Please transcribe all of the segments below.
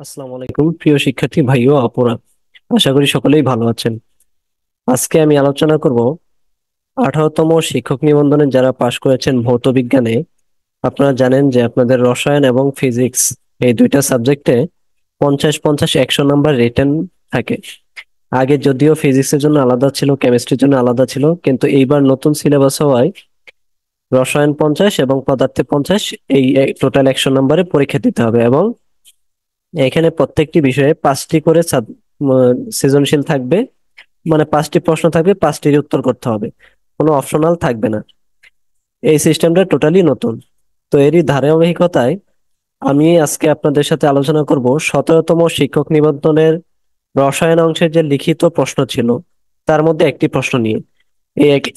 আসসালামু আলাইকুম প্রিয় শিক্ষার্থী ভাই ও আপুরা, আশা করি সকলেই ভালো আছেন। আজকে আমি আলোচনা করব 18তম শিক্ষক নিবন্ধনে যারা পাশ করেছেন ভৌত বিজ্ঞানে। আপনারা জানেন যে আপনাদের রসায়ন এবং ফিজিক্স এই দুইটা সাবজেক্টে 50-50 100 নাম্বার রিটেন থাকে। আগে যদিও ফিজিক্সের জন্য আলাদা ছিল, কেমিস্ট্রির জন্য আলাদা ছিল, কিন্তু এইবার নতুন সিলেবাস হওয়ায় রসায়ন 50 এবং পদার্থে 50, এই টোটাল 100 নাম্বারে পরীক্ষা দিতে হবে। এবং এখানে প্রত্যেকটি বিষয়ে 5টি করে সৃজনশীল থাকবে, মানে 5টি প্রশ্ন থাকবে, 5টির উত্তর করতে হবে, কোনো অপশনাল থাকবে না। এই সিস্টেমটা টোটালি নতুন। তো এরই ধারাবাহিকতায় আমি আজকে আপনাদের সাথে আলোচনা করব 17তম শিক্ষক নিবন্ধনের রসায়ন অংশের যে লিখিত প্রশ্ন ছিল তার মধ্যে একটি প্রশ্ন নিয়ে।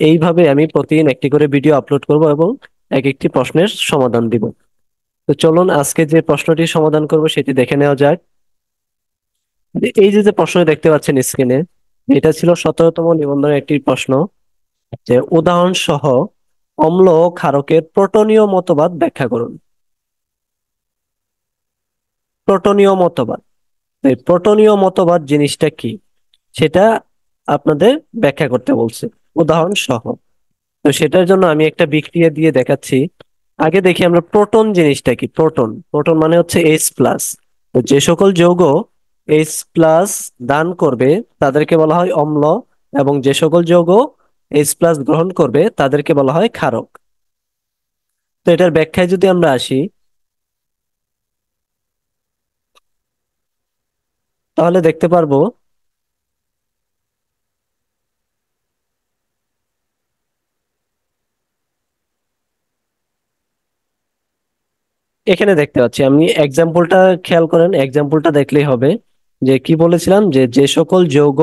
এইভাবে আমি প্রতিদিন একটি করে ভিডিও আপলোড করব এবং এক একটি প্রশ্নের সমাধান দিব। তো চলুন আজকে যে প্রশ্নটি সমাধান করব সেটি দেখে নেওয়া যাক। এই যে যে প্রশ্ন দেখতে পাচ্ছেন স্ক্রিনে, এটা ছিল 17তম নিবন্ধনের একটি প্রশ্ন, যে উদাহরণ সহ অম্ল ও ক্ষারকের প্রোটনীয় মতবাদ ব্যাখ্যা করুন। প্রোটনীয় মতবাদ, তো এই প্রোটনীয় মতবাদ জিনিসটা কি সেটা আপনাদের ব্যাখ্যা করতে বলছে উদাহরণ সহ। তো সেটার জন্য আমি একটা বিক্রিয়া দিয়ে দেখাচ্ছি। আগে দেখি আমরা প্রোটন জিনিসটা কি। প্রোটন, প্রোটন মানে হচ্ছে H+। তো যে সকল যৌগ H+ দান করবে তাদেরকে বলা হয় অম্ল, এবং যে সকল যৌগ H+ গ্রহণ করবে তাদেরকে বলা হয় ক্ষারক। তো এটার ব্যাখ্যায় যদি আমরা আসি, তাহলে দেখতে পারবো এখানে দেখতে পাচ্ছি, আমি এক্সাম্পলটা খেয়াল করেন, এক্সাম্পলটা দেখলেই হবে। যে কি বলেছিলাম, যে যে সকল যৌগ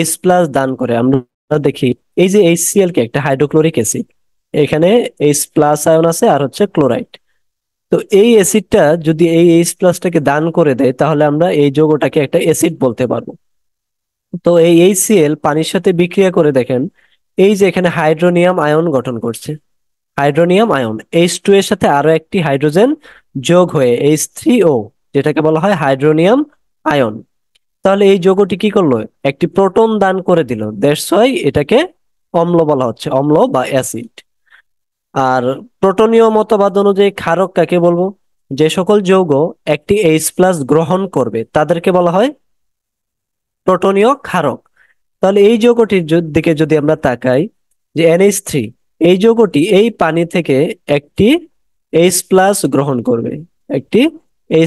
H+ দান করে, আমরা দেখি এই যে HCl কে একটা হাইড্রোক্লোরিক অ্যাসিড, এখানে H+ আয়ন আছে আর হচ্ছে ক্লোরাইড। তো এই অ্যাসিডটা যদি এই H+টাকে দান করে দেয় তাহলে আমরা এই যৌগটাকে একটা অ্যাসিড বলতে পারবো। তো এই HCl পানির সাথে বিক্রিয়া করে দেখেন, এই যে এখানে হাইড্রোনিয়াম আয়ন গঠন করছে। হাইড্রোনিয়াম আয়ন H2 এর সাথে আরো একটি হাইড্রোজেন যোগ হয়ে H3O, যেটাকে বলা হয় হাইড্রোনিয়াম আয়ন। তাহলে এই যৌগটি কি করলো, একটি প্রোটন দান করে দিল, দ্যাটস ওয়াই এটাকে অম্ল বলা হচ্ছে, অম্ল বা অ্যাসিড। আর প্রোটনীয় মতবাদ অনুযায়ী ক্ষারক কাকে বলবো, যে সকল যৌগ একটি H+ গ্রহণ করবে তাদেরকে বলা হয় প্রোটনীয় ক্ষারক। তাহলে এই যৌগটির দিকে যদি আমরা তাকাই, যে NH3, এই যৌগটি এই পানি থেকে একটি H+ গ্রহণ করবে, একটি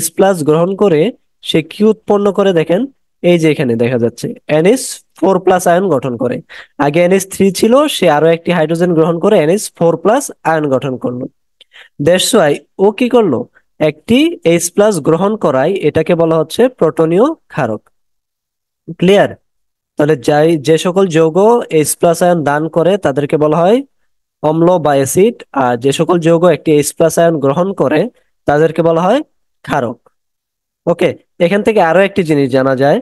H+ গ্রহণ করে সে কি উৎপন্ন করে দেখেন, এই যে এখানে দেখা যাচ্ছে NH4+ আয়ন গঠন করে। আগে NH3 ছিল, সে আরো একটি হাইড্রোজেন গ্রহণ করে NH4+ আয়ন গঠন করলো। দ্যাটস ওয়াই ও কি করলো, একটি H+ গ্রহণ করায় এটাকে বলা হচ্ছে প্রোটনীয় ক্ষারক। ক্লিয়ার? তাহলে যে সকল যৌগ H+ আয়ন দান করে তাদেরকে বলা হয় অম্ল বা অ্যাসিড, আর যে সকল যৌগ একটি H+ আয়ন গ্রহণ করে তাদেরকে বলা হয় ক্ষারক। ওকে, এখান থেকে আরো একটি জিনিস জানা যায়,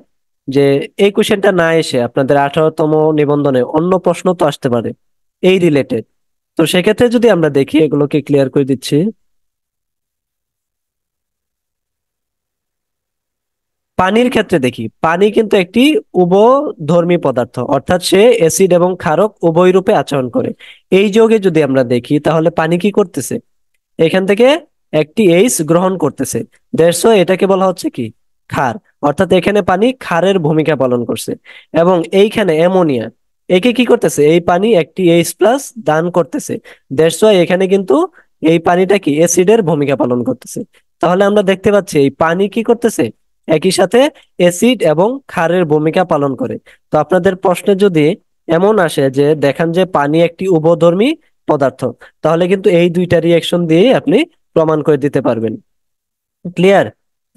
যে এই কোশ্চেনটা না এসে আপনাদের 18তম নিবন্ধনে অন্য প্রশ্ন তো আসতে পারে এই রিলেটেড। তো সেক্ষেত্রে যদি আমরা দেখি, এগুলোকে ক্লিয়ার করে দিচ্ছি। পানির ক্ষেত্রে দেখি, পানি কিন্তু একটি উভধর্মী পদার্থ, অর্থাৎ সে অ্যাসিড এবং ক্ষারক উভয় রূপে আচরণ করে। এই যোগে যদি আমরা দেখি তাহলে পানি কি করতেছে, এখান থেকে একটি এইচ গ্রহণ করতেছে, দ্যাটস ওয়াই এটাকে বলা হচ্ছে কি ক্ষার। অর্থাৎ এখানে পানি ক্ষারের ভূমিকা পালন করছে। এবং এইখানে অ্যামোনিয়া, একে কি করতেছে, এই পানি একটি H+ দান করতেছে, দ্যাটস ওয়াই এখানে কিন্তু এই পানিটা কি অ্যাসিডের ভূমিকা পালন করতেছে। তাহলে আমরা দেখতে পাচ্ছি এই পানি কি করতেছে, একই সাথে অ্যাসিড এবং ক্ষারের ভূমিকা পালন করে। তো আপনাদের প্রশ্নে যদি এমন আসে যে দেখান যে পানি একটি উভধর্মী পদার্থ, তাহলে কিন্তু এই দুইটা রিয়াকশন দিয়ে আপনি প্রমাণ করে দিতে পারবেন। ক্লিয়ার?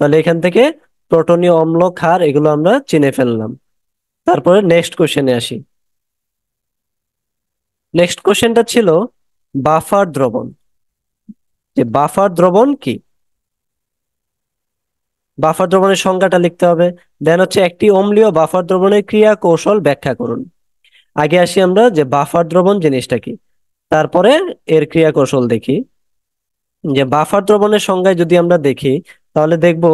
তাহলে এখান থেকে প্রোটনীয় অম্ল, ক্ষার এগুলো আমরা চিনে ফেললাম। তারপরে নেক্সট কোশ্চেনে আসি। নেক্সট কোশ্চেনটা ছিল বাফার দ্রবণ। যে বাফার দ্রবণ কি, বাফার দ্রবণের সংজ্ঞাটা লিখতে হবে। দেন হচ্ছে একটি অম্লীয় বাফার দ্রবণের ক্রিয়া কৌশল ব্যাখ্যা করুন। আগে আসি আমরা যে বাফার দ্রবণ জিনিসটা কি, তারপরে এর ক্রিয়া কৌশল দেখি। যে বাফার দ্রবণের সংজ্ঞায় যদি আমরা দেখি তাহলে দেখব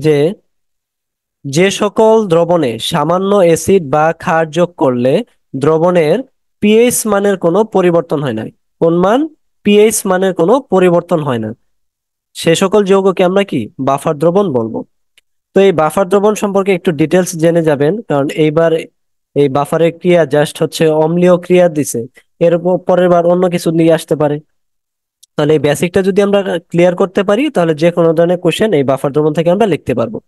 যে যে সকল দ্রবণে সামান্য অ্যাসিড বা ক্ষার যোগ করলে দ্রবণের পিএইচ মানের কোনো পরিবর্তন হয় না। কোন মান? পিএইচ মানের কোনো পরিবর্তন হয় না, সে সকল যৌগকে আমরা কি বাফার দ্রবণ বলবো। তো এই বাফার দ্রবণ সম্পর্কে একটু ডিটেলস জেনে যাবেন, কারণ এইবার এই বাফারের ক্রিয়া জাস্ট হচ্ছে অম্লীয় ক্রিয়া দিছে, এর পরের বার অন্য কিছু নিয়ে আসতে পারে। তাহলে এই বেসিকটা যদি আমরা ক্লিয়ার করতে পারি, তাহলে যে কোনো ধরনের কোশ্চেন এই বাফার দ্রবণ থেকে আমরা লিখতে পারবো।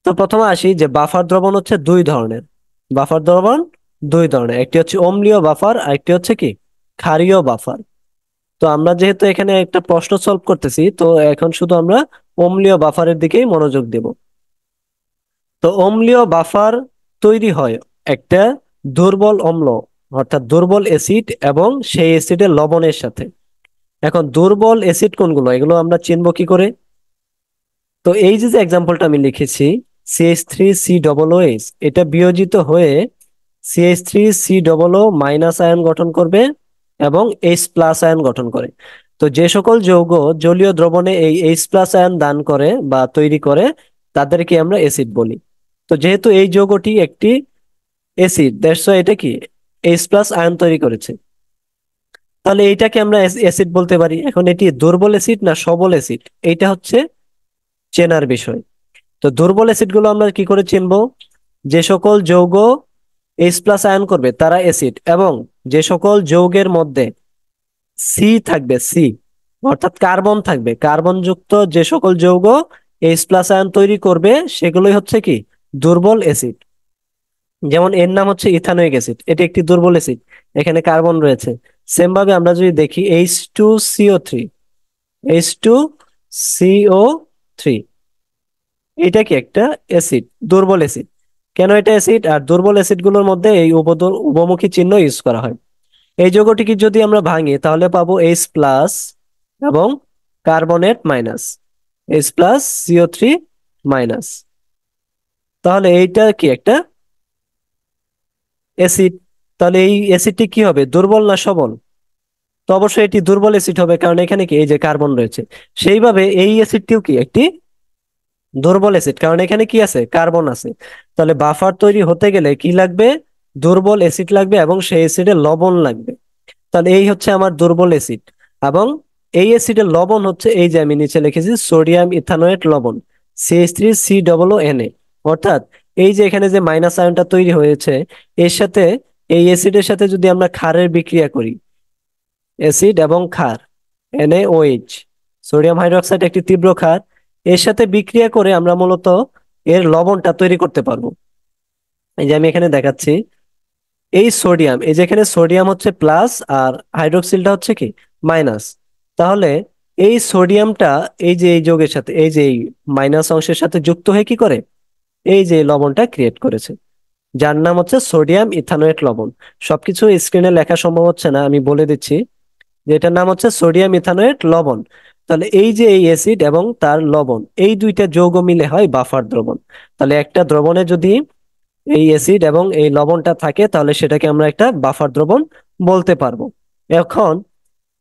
তো প্রথমে আসি যে বাফার দ্রবণ হচ্ছে দুই ধরনের। বাফার দ্রবণ দুই ধরনের, একটি হচ্ছে অম্লীয় বাফার আর একটি হচ্ছে কি ক্ষারীয় বাফার। তো আমরা যেহেতু এখানে একটা প্রশ্ন সলভ করতেছি, তো এখন শুধু আমরা অম্লীয় বাফারের দিকেই মনোযোগ দেব। তো অম্লীয় বাফার তৈরি হয় একটা দুর্বল অম্ল, অর্থাৎ দুর্বল অ্যাসিড এবং সেই অ্যাসিডের লবণের সাথে। এখন দুর্বল অ্যাসিড কোনগুলো, এগুলো আমরা চিনব কি করে? তো এই যে যে এক্সাম্পলটা আমি লিখেছি, CH3COOH, এটা বিয়োজিত হয়ে CH3COO মাইনাস আয়ন গঠন করবে এবং H প্লাস আয়ন গঠন করে। তো যে সকল যৌগ জলীয় দ্রবণে এই H প্লাস আয়ন দান করে বা তৈরি করে, তাদেরকে আমরা অ্যাসিড বলি। তো যেহেতু এই যৌগটি একটি অ্যাসিড, দ্যাটস ওয়াই এটা কি H প্লাস আয়ন তৈরি করেছে, তাহলে এইটাকে আমরা অ্যাসিড বলতে পারি। এখন এটি দুর্বল অ্যাসিড না সবল অ্যাসিড, এইটা হচ্ছে চেনার বিষয়। তো দুর্বল অ্যাসিড গুলো আমরা কি করে চিনবো? যে সকল যৌগ H প্লাস আয়ন করবে তারা অ্যাসিড, এবং যে সকল যৌগের মধ্যে সি থাকবে, সি অর্থাৎ কার্বন থাকবে, কার্বন যুক্ত যে সকল যৌগ H প্লাস আয়ন তৈরি করবে সেগুলোই হচ্ছে কি দুর্বল অ্যাসিড। যেমন এর নাম হচ্ছে ইথানোয়িক অ্যাসিড, এটি একটি দুর্বল অ্যাসিড, এখানে কার্বন রয়েছে। সেম ভাবে আমরা যদি দেখি H2CO3, H2CO3, এটা কি একটা অ্যাসিড, দুর্বল অ্যাসিড। কেন এটা অ্যাসিড? আর দুর্বল অ্যাসিড গুলোর মধ্যে এই উভমুখী চিহ্ন ইউজ করা হয়। এই যৌগটিকে যদি আমরা ভাঙি তাহলে পাবো H প্লাস এবং কার্বনেট মাইনাস, H+CO3 মাইনাস। তাহলে এইটা কি একটা অ্যাসিড। তাহলে এই অ্যাসিডটি কি হবে, দুর্বল না সবল? তো অবশ্যই এটি দুর্বল অ্যাসিড হবে, কারণ এখানে কি এই যে কার্বন রয়েছে। সেইভাবে এই অ্যাসিডটিও কি একটি দুর্বল অ্যাসিড, কারণ এখানে কি আছে, কার্বন আছে। তাহলে বাফার তৈরি হতে গেলে কি লাগবে? দুর্বল অ্যাসিড লাগবে এবং সেই অ্যাসিডে লবণ লাগবে। তাহলে এই হচ্ছে আমার দুর্বল অ্যাসিড, এবং এই অ্যাসিডের লবণ হচ্ছে এই যে আমি নিচে লিখেছি সোডিয়াম ইথানোয়েট লবণ, CH3COONA। অর্থাৎ এই যে এখানে যে মাইনাস আয়নটা তৈরি হয়েছে, এর সাথে এই অ্যাসিডের সাথে যদি আমরা ক্ষারের বিক্রিয়া করি, অ্যাসিড এবং ক্ষার, NaOH, সোডিয়াম হাইড্রোক্সাইড একটি তীব্র ক্ষার, এর সাথে বিক্রিয়া করে আমরা মূলত এর লবণটা তৈরি করতে পারবো। এই যে আমি এখানে দেখাচ্ছি, এই সোডিয়াম, এই যে এখানে সোডিয়াম হচ্ছে প্লাস আর হাইড্রোক্সিলটা হচ্ছে কি মাইনাস। তাহলে এই সোডিয়ামটা এই যে এই যৌগের সাথে এই যে এই মাইনাস অংশের সাথে যুক্ত হয়ে কি করে, এই যে লবণটা ক্রিয়েট করেছে, যার নাম হচ্ছে সোডিয়াম ইথানোয়েট লবণ। সবকিছু স্ক্রিনে লেখা সম্ভব হচ্ছে না, আমি বলে দিচ্ছি যে এটার নাম হচ্ছে সোডিয়াম ইথানোয়েট লবণ। তাহলে এই যে এই অ্যাসিড এবং তার লবণ, এই দুইটা যৌগ মিলে হয় বাফার দ্রবণ। তাহলে একটা দ্রবণে যদি এই অ্যাসিড এবং এই লবণটা থাকে, তাহলে সেটাকে আমরা একটা বাফার দ্রবণ বলতে পারবো। এখন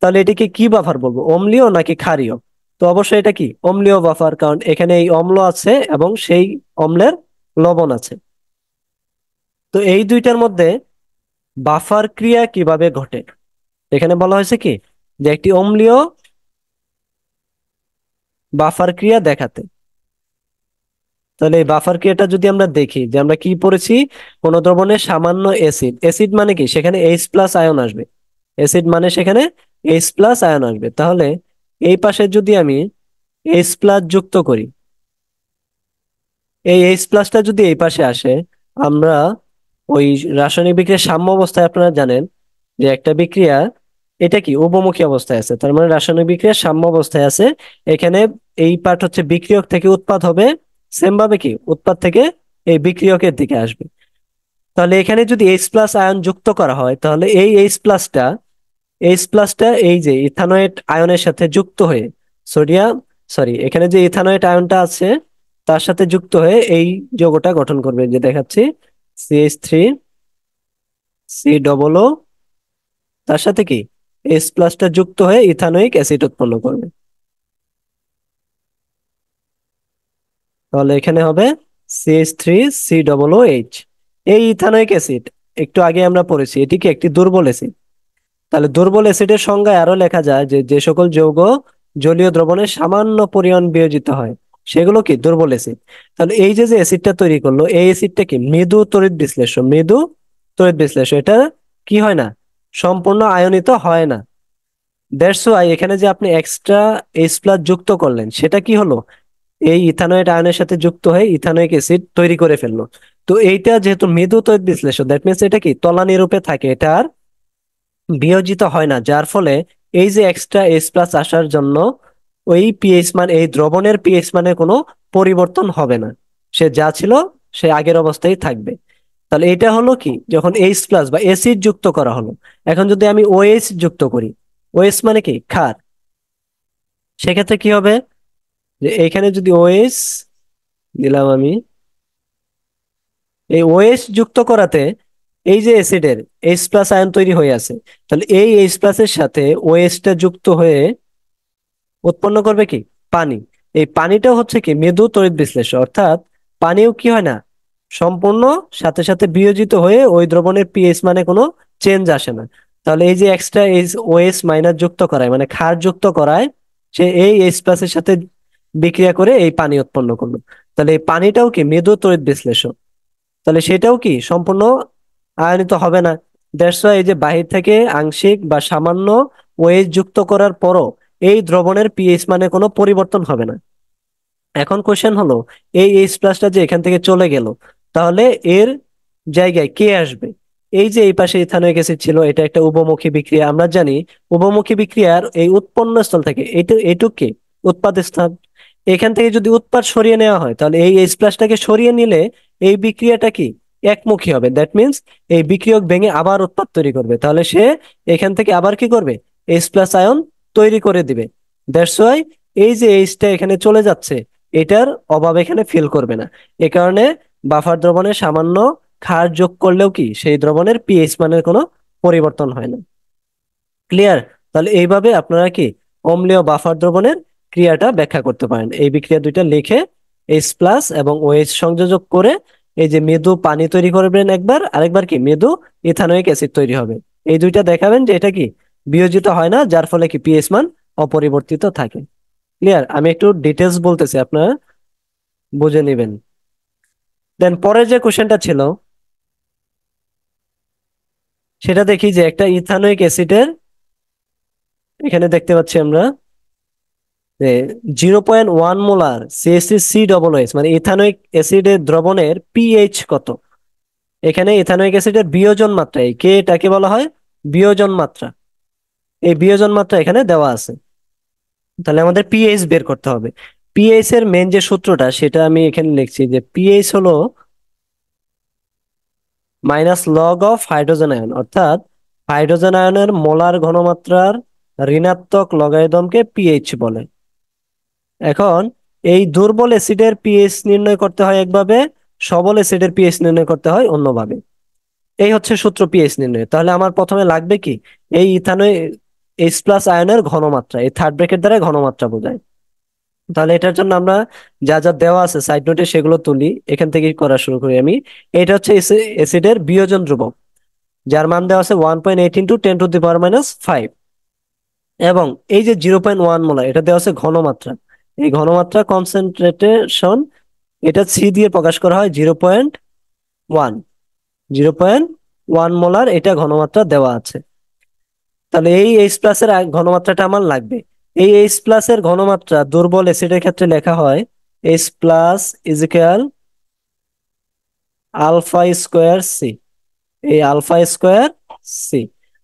তাহলে এটিকে কি বাফার বলবো, অম্লীয় নাকি ক্ষারীয়? তো অবশ্যই এটা কি অম্লীয় বাফার, কারণ এখানে এই অম্ল আছে এবং সেই অম্লের লবণ আছে। তো এই দুইটার মধ্যে বাফার ক্রিয়া কিভাবে ঘটে, এখানে বলা হয়েছে কি যে একটি অম্লীয় বাফার ক্রিয়া দেখাতে। তাহলে এই বাফার ক্রিয়াটা যদি আমরা দেখি, যে আমরা কি পড়েছি, কোন দ্রবণে সামান্য অ্যাসিড, অ্যাসিড মানে কি সেখানে H প্লাস আয়ন আসবে, অ্যাসিড মানে সেখানে H প্লাস আয়ন আসবে। তাহলে এই পাশে যদি আমি H প্লাস যুক্ত করি, এই H প্লাসটা যদি এই পাশে আসে, আমরা ওই রাসায়নিক বিক্রিয়ার সাম্য অবস্থায়, আপনারা জানেন যে একটা বিক্রিয়া এটা কি উভমুখী অবস্থায় আছে, তার মানে রাসায়নিক বিক্রিয়া সাম্য অবস্থায় আছে। এখানে এই পার্ট হচ্ছে বিক্রিয়ক থেকে উৎপাদ হবে, সেম ভাবে কি উৎপাদ থেকে এই বিক্রিয়কের দিকে আসবে। তাহলে এখানে যদি H প্লাস আয়ন যুক্ত করা হয়, তাহলে এই H প্লাসটা এই যে ইথানয়েট আয়নের সাথে যুক্ত হয়ে সোডিয়াম, সরি, এখানে যে ইথানয়েট আয়নটা আছে তার সাথে যুক্ত হয়ে এই যৌগটা গঠন করবে, যে দেখাচ্ছি CH3COO, তার সাথে কি H প্লাসটা যুক্ত হয়ে ইথানোয়িক অ্যাসিড উৎপন্ন করবে। তাহলে এখানে হবে CH3COOH। এই ইথানোয়িক অ্যাসিড একটু আগে আমরা পড়েছি, এটি কি একটি দুর্বল অ্যাসিড। তাহলে দুর্বল অ্যাসিডের সংজ্ঞায় আরো লেখা যায় যে যে সকল যৌগ জলীয় দ্রবণে সামান্য পরিমাণ বিয়োজিত হয় সেগুলো কি দুর্বল অ্যাসিড। তাহলে এই যে যে অ্যাসিডটা তৈরি করলো, এই অ্যাসিডটা কি মৃদু তড়িৎ বিশ্লেষ্য, মৃদু তড়িৎ বিশ্লেষ্য। এটা কি হয় না, সম্পূর্ণ আয়নিত হয় না। দ্যাটস ওয়াই এখানে যে আপনি এক্সট্রা H+ যুক্ত করলেন, সেটা কি হলো, এই ইথানয়েড আয়নের সাথে যুক্ত হয়ে ইথানোয়িক অ্যাসিড তৈরি করে ফেললো। তো এইটা যেহেতু মৃদু তড়িৎ বিশ্লেষ্য, দ্যাট মিনস এটা কি তলানি রূপে থাকে, এটা আর বিয়োজিত হয় না, যার ফলে এই যে এক্সট্রা H+ আসার জন্য ওই পিএইচ মান, এই দ্রবণের পিএইচ মানে কোনো পরিবর্তন হবে না, সে যা ছিল সে আগের অবস্থায় থাকবে। তাহলে এটা হলো কি, যখন H+ বা অ্যাসিড যুক্ত করা হলো। এখন যদি আমি OH যুক্ত করি, OH মানে কি ক্ষার, সেক্ষেত্রে কি হবে, যে এইখানে যদি OH দিলাম আমি, এই OH যুক্ত করাতে এই যে অ্যাসিডের H+ আয়ন তৈরি হয়ে আছে, তাহলে এই H+ এর সাথে OH টা যুক্ত হয়ে উৎপন্ন করবে কি পানি। এই পানিটাও হচ্ছে কি মৃদু তড়িৎ বিশ্লেষ্য, অর্থাৎ পানিও কি হয় না, সম্পূর্ণ সাথে সাথে বিয়োজিত হয়ে ওই দ্রবণের পিএইচ মানে কোনো চেঞ্জ আসে না। তাহলে এই যে এক্সট্রা OH মাইনাস যুক্ত করায়, মানে ক্ষার যুক্ত করায়, সে এই H+ এর সাথে বিক্রিয়া করে এই পানি উৎপন্ন করলো। তাহলে এই পানিটাও কি মৃদু তড়িৎ বিশ্লেষ্য, তাহলে সেটাও কি সম্পূর্ণ আয়নিত হবে না। দ্যাটস ওয়াই এই যে বাহির থেকে আংশিক বা সামান্য ওয়েজ যুক্ত করার পরও এই দ্রবণের পিএইচ মানে কোনো পরিবর্তন হবে না। এখন কোশ্চেন হলো, এই H+টা যে এখান থেকে চলে গেল, তাহলে এর জায়গায় কে আসবে। এই যে এই পাশে ইথানোয়িক অ্যাসিড ছিল, এটা একটা উভমুখী বিক্রিয়া, আমরা জানি উভমুখী বিক্রিয়ার এই উৎপন্ন স্থল থেকে এইটুক কি উৎপাদ স্থান। এখান থেকে যদি উৎপাদ সরিয়ে নেওয়া হয়, তাহলে এই H+টাকে সরিয়ে নিলে এই বিক্রিয়াটা কি একমুখী হবে। দ্যাট মিন্স এই বিক্রিয়ক ভেঙে আবার উৎপাদ তৈরি করবে, তাহলে সে এখান থেকে আবার কি করবে, H+ আয়ন তৈরি করে দিবে। দ্যাটস ওয়াই এই যে H টা এখানে চলে যাচ্ছে, এটার অভাব এখানে ফিল করবে না। এ কারণে বাফার দ্রবণে সামান্য ক্ষার যোগ করলেও কি সেই দ্রবণের পিএইচ মানের কোনো পরিবর্তন হয় না। ক্লিয়ার। তাহলে এইভাবে আপনারা কি অম্লীয় বাফার দ্রবণের ক্রিয়াটা ব্যাখ্যা করতে পারেন। এই বিক্রিয়া দুইটা লিখে H+ এবং OH সংযোজক করে এই যে মৃদু পানি তৈরি করবেন একবার, আরেকবার কি মৃদু ইথানোয়িক অ্যাসিড তৈরি হবে। এই দুইটা দেখাবেন যে এটা কি বিয়োজিত হয় না, যার ফলে কি পিএইচ মান অপরিবর্তিত থাকে। ক্লিয়ার। আমি একটু ডিটেলস বলতেছি, আপনারা বুঝে নেবেন। দেন পরের যে কোশ্চেনটা ছিল, সেটা দেখি যে একটা ইথানোয়িক অ্যাসিডের, এখানে দেখতে পাচ্ছি আমরা যে 0.1 মোলার CH3COOH মানে ইথানোয়িক অ্যাসিডের দ্রবণের পিএইচ কত। এখানে ইথানোয়িক অ্যাসিডের বিয়োজন মাত্রা, এই কে এটাকে বলা হয় বিয়োজন মাত্রা, এই বিয়োজন মাত্রা এখানে দেওয়া আছে। তাহলে আমাদের পিএইচ বের করতে হবে। পিএইচ এর মেন যে সূত্রটা সেটা আমি এখানে লিখছি, যে পিএইচ হলো minus log of hydrogen ion, অর্থাৎ হাইড্রোজেন আয়নের মোলার ঘনমাত্রার ঋণাত্মক লগারিদমকে পিএইচ বলে। এখন এই দুর্বল অ্যাসিডের পিএইচ নির্ণয় করতে হয় একভাবে, সবল অ্যাসিডের পিএইচ নির্ণয় করতে হয় অন্যভাবে। এই হচ্ছে সূত্র পিএইচ নির্ণয়। তাহলে আমার প্রথমে লাগবে কি, এই ইথানয় H+ আয়নের ঘনমাত্রা, এই থার্ড ব্র্যাকেট দ্বারা ঘনমাত্রা বোঝায়। তাহলে এটার জন্য আমরা যা যা দেওয়া আছে সাইড নোটে সেগুলো তুলি, এখান থেকে করা শুরু করি আমি। এটা হচ্ছে অ্যাসিডের বিয়োজন ধ্রুবক, যার মান দেওয়া আছে 1.8 × 10⁻⁵। এবং এই যে 0.1 মোলার, এটা দেওয়া আছে ঘনমাত্রা। এই ঘনমাত্রা কনসেন্ট্রেশন, এটা সি দিয়ে প্রকাশ করা হয় 0.1 এটা ঘনমাত্রা দেওয়া আছে। তাহলে এই H+ এর ঘনমাত্রাটা আমার লাগবে। এই H+ এর ঘনমাত্রা দুর্বল অ্যাসিডের ক্ষেত্রে লেখা হয় H+ is equal alpha square c, এই আলফা স্কোয়ার সি।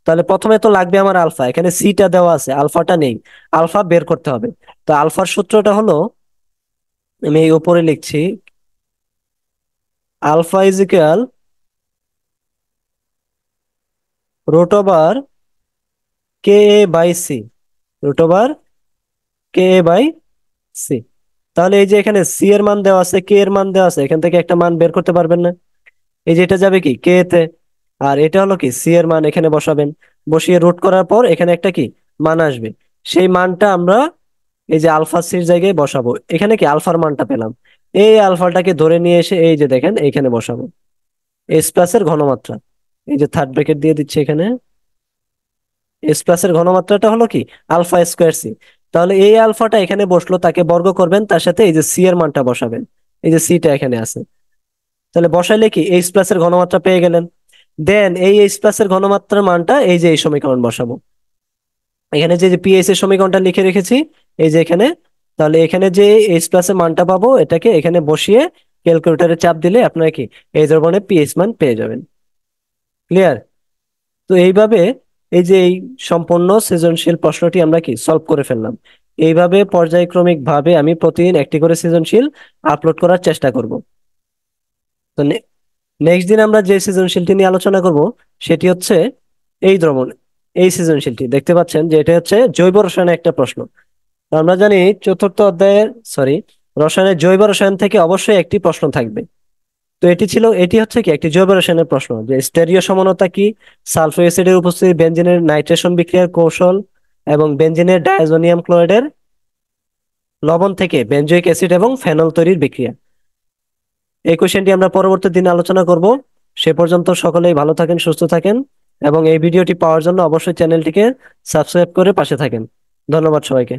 তাহলে প্রথমে তো লাগবে আমার আলফা, এখানে সিটা দেওয়া আছে, আলফাটা নেই, আলফা বের করতে হবে। তো আলফার সূত্রটা হলো, আমি এই উপরে লিখছি, alpha is equal √, k a by c, √, k a by c. তাহলে এই যে এখানে সি এর মান দেওয়া আছে, কে এর মান দেওয়া আছে, এখান থেকে একটা মান বের করতে পারবেন না। এই যে এটা যাবে কি কে তে, আর এটা হলো কি সি এর মান এখানে বসাবেন। বসিয়ে রুট করার পর এখানে একটা কি মান আসবে, সেই মানটা আমরা এই যে আলফা সির জায়গায় বসাবো। এখানে কি আলফার মানটা পেলাম, এই আলফাটাকে ধরে নিয়ে এসে এই যে দেখেন এইখানে বসাবো, এস প্লাসের ঘনমাত্রা, এই যে থার্ড ব্র্যাকেট দিয়ে দিচ্ছি এখানে। এস প্লাসের ঘনমাত্রাটা হলো কি আলফা স্কোয়ার সি। তাহলে এই আলফাটা এখানে বসলো, তাকে বর্গ করবেন, তার সাথে এই যে সি এর মানটা বসাবেন, এই যে সিটা এখানে আছে। তাহলে বসাইলে কি এইচ প্লাস এর ঘনমাত্রা পেয়ে গেলেন। দেন এই এইচ প্লাস এর ঘনমাত্রার মানটা এই যে এই সমীকরণ বসাবো, এখানে যে যে পিএইচ এর সমীকরণটা লিখে রেখেছি এই যে এখানে। তাহলে এখানে যে এইচ প্লাস এর মানটা পাবো এটাকে এখানে বসিয়ে ক্যালকুলেটরে চাপ দিলে আপনারা কি এই ধরনের পিএইচ মান পেয়ে যাবেন। ক্লিয়ার? তো এইভাবে এই যে এই সম্পূর্ণ সৃজনশীল প্রশ্নটি আমরা কি সলভ করে ফেললাম। এইভাবে পর্যায়ক্রমিক ভাবে আমি প্রতিদিন একটি করে সৃজনশীল আপলোড করার চেষ্টা করব। তো নেক্সট দিন আমরা যে সৃজনশীলটি নিয়ে আলোচনা করব সেটি হচ্ছে এই দ্রবণ। এই সৃজনশীলটি দেখতে পাচ্ছেন যে এটা হচ্ছে জৈব রসায়নের একটা প্রশ্ন। তো আমরা জানি চতুর্থ অধ্যায়ের রসায়নের জৈব রসায়ন থেকে অবশ্যই একটি প্রশ্ন থাকবে। তো এটি হচ্ছে কি একটি জৈব রসায়নের প্রশ্ন, যে স্টেরিও সমানতা কি, সালফিউরিক অ্যাসিডের উপস্থিতি বেনজিনের নাইট্রেশন বিক্রিয়ার কৌশল, এবং বেনজিনের ডায়াজোনিয়াম ক্লোরাইডের লবণ থেকে বেনজোইক অ্যাসিড এবং ফেনল তৈরির বিক্রিয়া। এই কোশ্চেনটি আমরা পরবর্তী দিনে আলোচনা করব। সে পর্যন্ত সকলেই ভালো থাকেন, সুস্থ থাকেন, এবং এই ভিডিওটি পাওয়ার জন্য অবশ্যই চ্যানেলটিকে সাবস্ক্রাইব করে পাশে থাকেন। ধন্যবাদ সবাইকে।